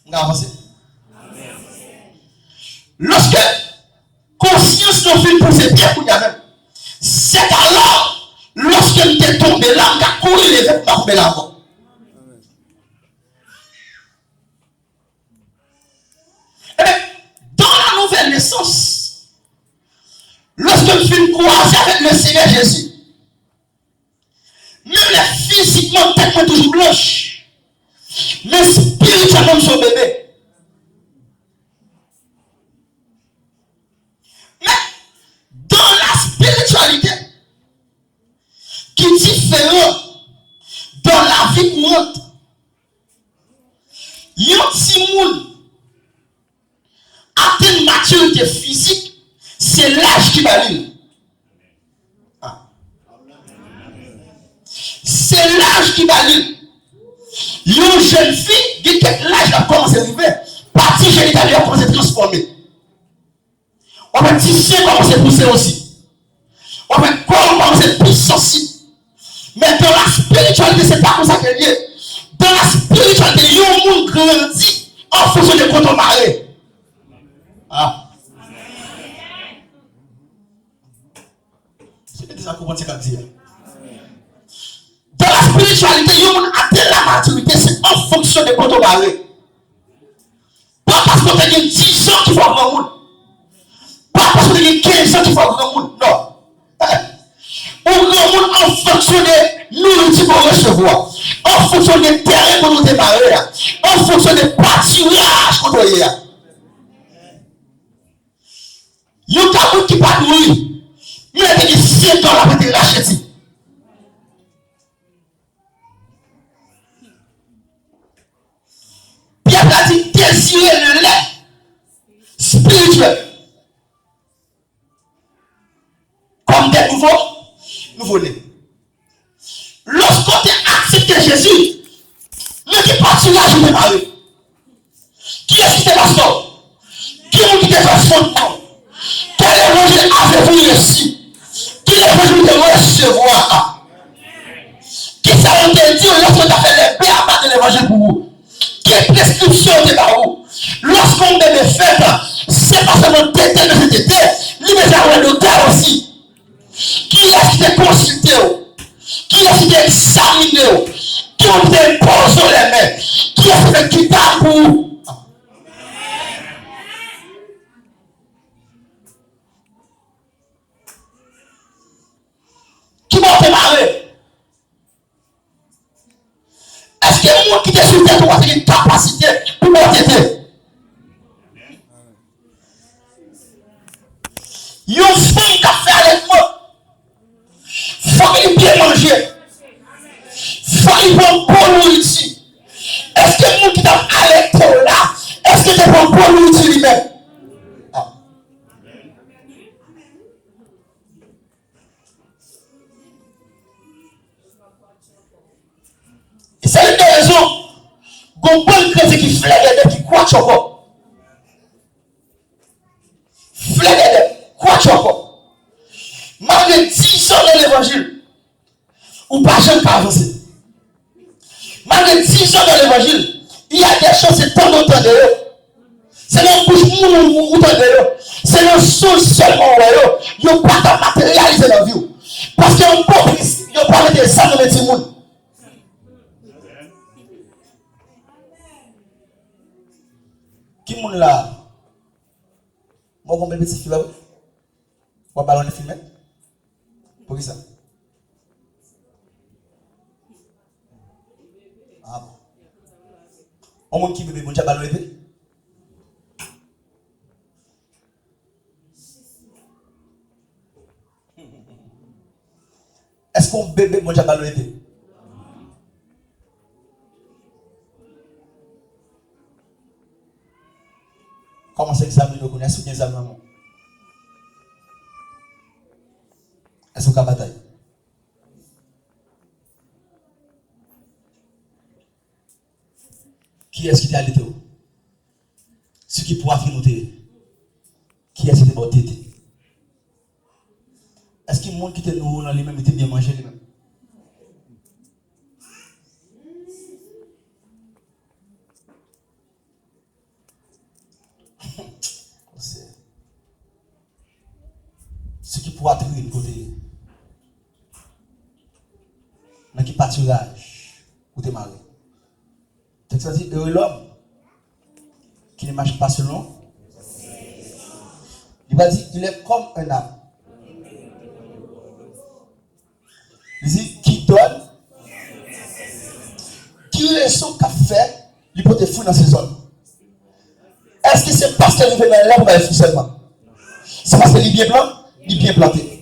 On va avancer. Lorsque conscience nous fait pousser bien pour nous-mêmes, c'est alors, lorsque nous sommes tombés là, nous avons couru les vêtements pour tomber là-bas. Et bien, dans la nouvelle naissance, lorsque nous faisons croiser avec le Seigneur Jésus, même physiquement, tellement toujours blanche, mais spirituellement, nous sommes bébés. Mais dans la spiritualité, qui est différente dans la vie courante, il y a un petit monde atteint une maturité physique, c'est l'âge qui valide. C'est l'âge qui valide. Une jeune fille, qui l'âge a commencé à arriver, partie génitale a commencé à transformer. On va tisser commencer à pousser aussi. On va commencer à plus sensible. Mais dans la spiritualité, c'est pas comme ça qu'elle est. Dans la spiritualité, il y a un monde grandit en fonction de quand on marie. Ah. C'est déjà comment c'est qu'à dire. Dans la spiritualité, il y a un monde atteint la maturité, c'est en fonction de quand on marie. Pas parce qu'on a 10 ans qu'il faut avoir un monde. Pas parce qu'on a 15 ans qu'il faut avoir un monde. Non. On monde en fonction de nourriture qu'on recevoir, en fonction des terrains qu'on nous démarrer, en fonction des pâturages qu'on doit y avoir. Il y a un tabou qui pas nourri, mais il y a des 5 ans là pour te racheter. Pierre a dit désirer le lait spirituel comme des nouveau-nés. Lorsqu'on t'a accepté Jésus, ne dis pas tu l'as jamais marié. Qui est-ce qui t'est pasteur? Qui est-ce qui t'est fondement? Quel évangile avez-vous reçu? Quel évangile de recevoir? Qui ça on te dit lorsqu'on t'a fait les béats de l'évangile pour vous? Quelle prescription de par vous? Lorsqu'on met les fêtes, c'est pas seulement tété de cet été, il met à le cœur aussi. Qui est-ce qui t'a consulté? Qui est-ce qui t'a examiné? Qui ont été posé les mains? Qui est-ce qui t'a pour? Qui m'a fait marrer? Est-ce que le monde qui t'a sur terre doit avoir une capacité pour m'entêter? Il y a une femme qui a fait avec moi. Faut qu'il bien manger. Faut qu'il prenne bonne nourriture. Est-ce que le monde qui t'a arrêté là, est-ce que tu prends bonne nourriture lui-même? Et c'est une des raisons qu'on peut le chrétien qui flaire qui croit encore. Flaire croit encore. Malgré 10 ans dans l'évangile, ou pas jamais pas avancer. Malgré 10 ans dans l'évangile, il y a des choses, c'est tant d'autant de eux. C'est dans bouche ou tant de eux. C'est dans son seulement où ils n'ont pas de matérialiser la vie. Parce qu'ils n'ont pas de ça dans les petits mondes. Qui est là? Moi, je vais petit film. Je vais ballonner filmer. Pour qui ça? Ah bon. On monde qui bébé, bon, j'ai ballonné. Est-ce qu'on bébé, bon, j'ai ballonné? Comment c'est examiner nous connaissons bien examen? Est-ce qu'on a bataille? Qui est-ce qui t'a allé? Ce qui pourra faire noter. Qui est-ce qui t'a allé? Est-ce qu'il y a des gens qui étaient nous dans les mêmes, étaient bien mangés les mêmes? poitrine côté. Dans qui pâturage ou t'es marié. Tu as dit heureux l'homme qui ne marche pas selon. Il va dire il est comme un arbre. Il dit qui donne, qui raison qu'a fait, il peut te foutre dans ses zones. Est-ce que c'est parce qu'il est là pour faire seulement? C'est parce qu'il est bien blanc, il est bien planté.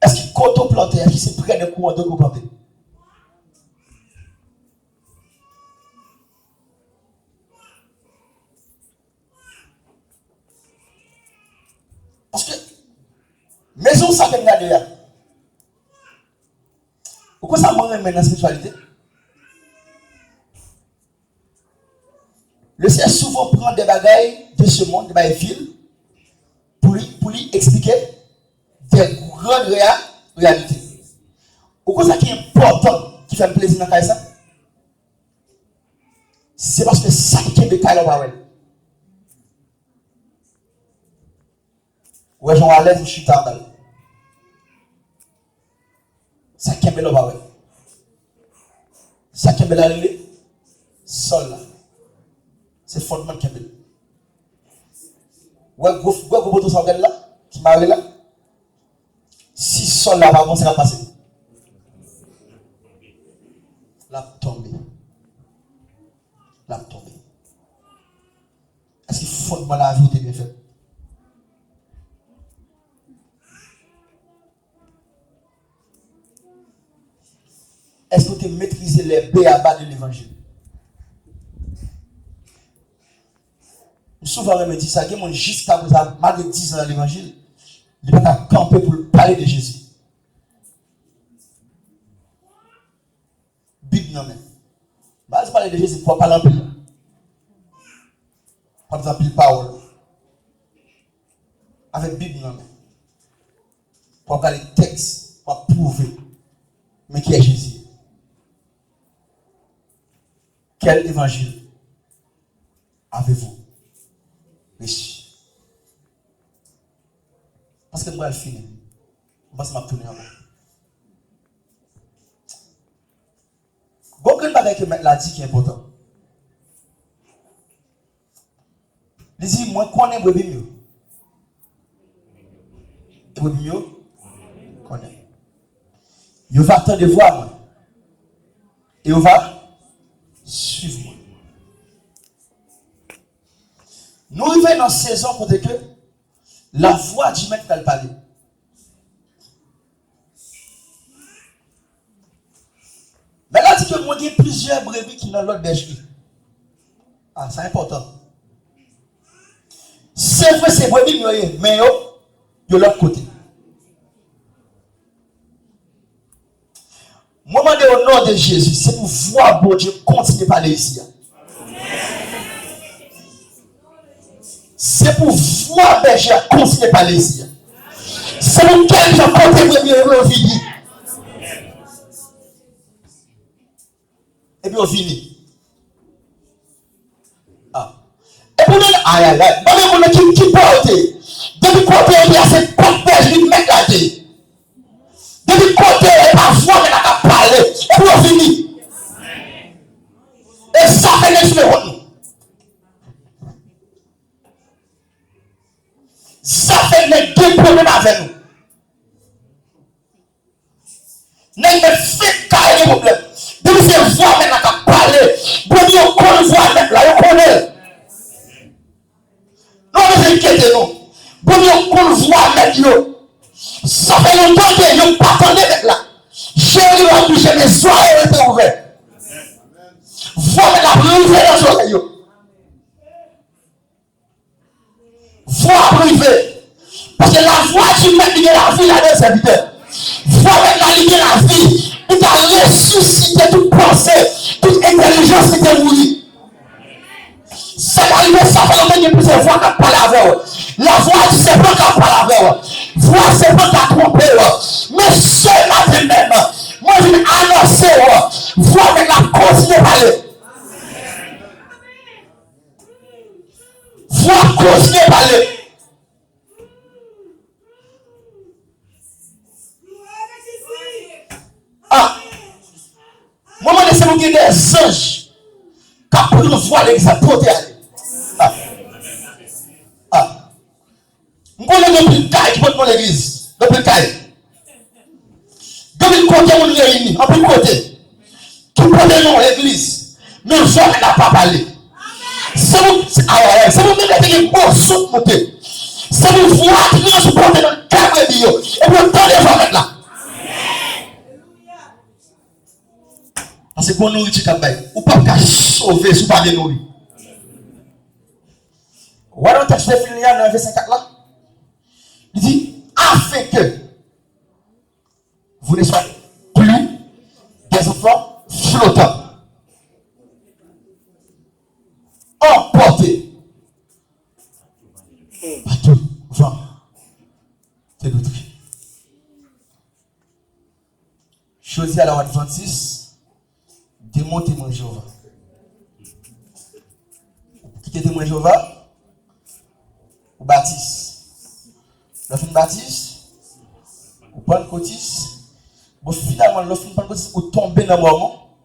Est-ce qu'il coteau planté? Est-ce qu'il c'est près de courant d'eau planté? Parce que maison ça fait regarder là. Pourquoi ça manque dans la spiritualité? Le Seigneur souvent prend des bagailles de ce monde, des bagailles villes, pour lui expliquer des grandes réalités. Pourquoi ça qui est important, qui fait plaisir dans le ça? C'est parce que ça qui est de Kaila Wawel. Ouais, j'en à l'aise, je suis tard. Ça qui est de Wawel. Ça qui est de la sol là. C'est fondement qui est de. Ouais, vous pouvez tout là, qui m'a là. Si sol là, par contre, ça va passer. La tombe. La tombe. Est-ce qu'il faut que la vie est bien faite? Est-ce que tu maîtrises les béabas de l'évangile? Souvent, on me dit ça, que jusqu'à présent, malgré 10 ans dans l'évangile, il n'est pas camper pour parler de Jésus. Bible non mais. Bah, je parle de Jésus pour parler en pile. Par exemple, il parole. Avec Bible non mais. Pour parler de texte, pour prouver. Mais qui est Jésus? Quel évangile avez-vous reçu? Parce que moi, elle finit. Moi, ça m'a tourné en bas. Beaucoup de choses que M. l'a dit qui est important. Il dit, moi, je connais brebis mieux. Et brebis mieux, je connais. Il va attendre voir moi. Et il va suivre moi. Nous arrivons dans une saison pour dire que la voix du maître va parler. Mais là, dit que moi, il y a plusieurs brebis qui sont dans l'autre bergerie. Ah, c'est important. C'est vrai, c'est brebis, mais de l'autre côté. Moi, je demande au nom de Jésus, c'est pour voir bon Dieu continuer à parler ici. C'est pour voir berger continuer à parler ici. C'est pour quel gens côté brebis au fini. Et puis on finit. Ah. Et pour nous, aïe aïe aïe. On est qui porte. Depuis côté, il y a cette porte bergerie mec là. Depuis côté, il y a pas voix, mais il a parlé. Et puis on finit. Et ça fait les cheveux. Ça fait les deux problèmes avec nous. Nous fait carré les problèmes. Depuis ces voix, mais il a parlé. Bon, on connaît voix, mais là, on connaît. Non, ne vous inquiétez non. Bon, on connaît voix, mais ça fait longtemps que nous ne pas avec là. J'ai eu la bouche, mes oreilles étaient ouvertes. Voix, mais la privée dans les oreilles. Voix privée. Parce que la voix du maître de la vie, là, des serviteurs. Voix avec la ligne de la vie. Il t'a ressuscité toute pensée, toute intelligence qui était mourie. C'est arrivé, ça fait longtemps que plusieurs voix qui parlent avec eux. La voix du serpent qui parle avec eux. Voix serpent qui a trompé eux. Mais ce matin même, moi je vais annoncer eux. Voix avec la continuer à parler. pas continuer à parler. Ah, moi, je laisse des anges qui ont voir l'exemple pour te aller. Ah, ah. Je connais depuis le caille qui porte mon l'église. Depuis le caille. Depuis le côté où on réunit, en plus de côté. Qui porte l'église. Mais je ne vais pas parler. C'est vous même qui est beau sous monter. C'est vous voir qui nous supporter dans le cadre de Dieu. Et vous entendez les gens là. Parce que quand nous nourriture ou pas sauver si vous pas de nourriture. Voilà le texte de Philippiens dans le verset 4 là. Il dit afin que vous ne soyez plus des enfants flottants, emportés par tout vent de doctrine. Choisis à la Adventiste de mon témoin Jéhovah. Qui est témoin Jéhovah? Ou baptiste. L'offre baptiste, ou prendre cotis. Bon, finalement, l'offre cotis, ou tomber dans le moment.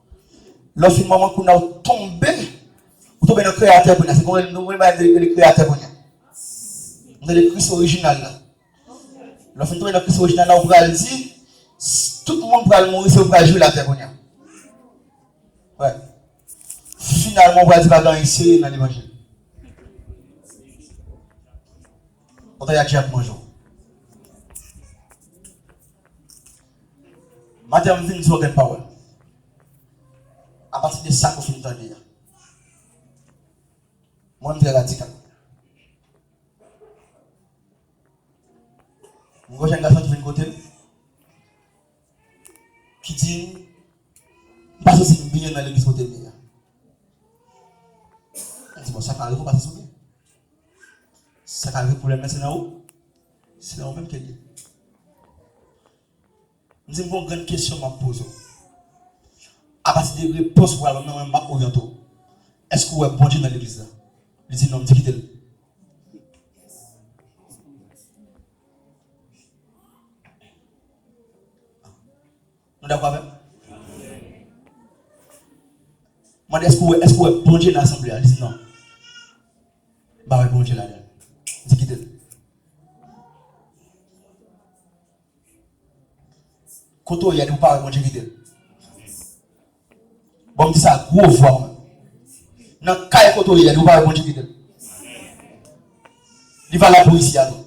L'offre moment qu'on a tombé, ou tomber dans le créateur. C'est comme le créateur. On a le Christ original. L'offre tomber dans le Christ original, on va dire, tout le monde va mourir, c'est on va jouer la terre. Ouais. Finalement, on va dire dans ici, dans l'évangile. On va y aller bonjour. Madame vient dire une parole. À partir de ça, qu'on finit de dire. Moi, je suis radical. Moi, j'ai un garçon qui vient de côté. Qui dit, parce que c'est bien dans l'église côté de c'est bon, ça arrive, pas se souvenir. Ça arrive pour les mettre là haut. C'est là même qu'elle est. Nous avons une grande question à poser. À partir des réponses pour la même m'a orienté. Est-ce que vous êtes bon Dieu dans l'église là? Il dit non, quittez-le. Nous d'accord avec? Moi, est-ce que vous êtes bon Dieu dans l'assemblée? Il dit non. Bah oui, bon Dieu là-dedans. Il dit quittez-le. Quand il y a des parents, bon Dieu quittez-le. Bon, je dis ça, gros voix. Dans le cas où il y a des parents, bon Dieu quittez-le. Il va là pour ici à nous.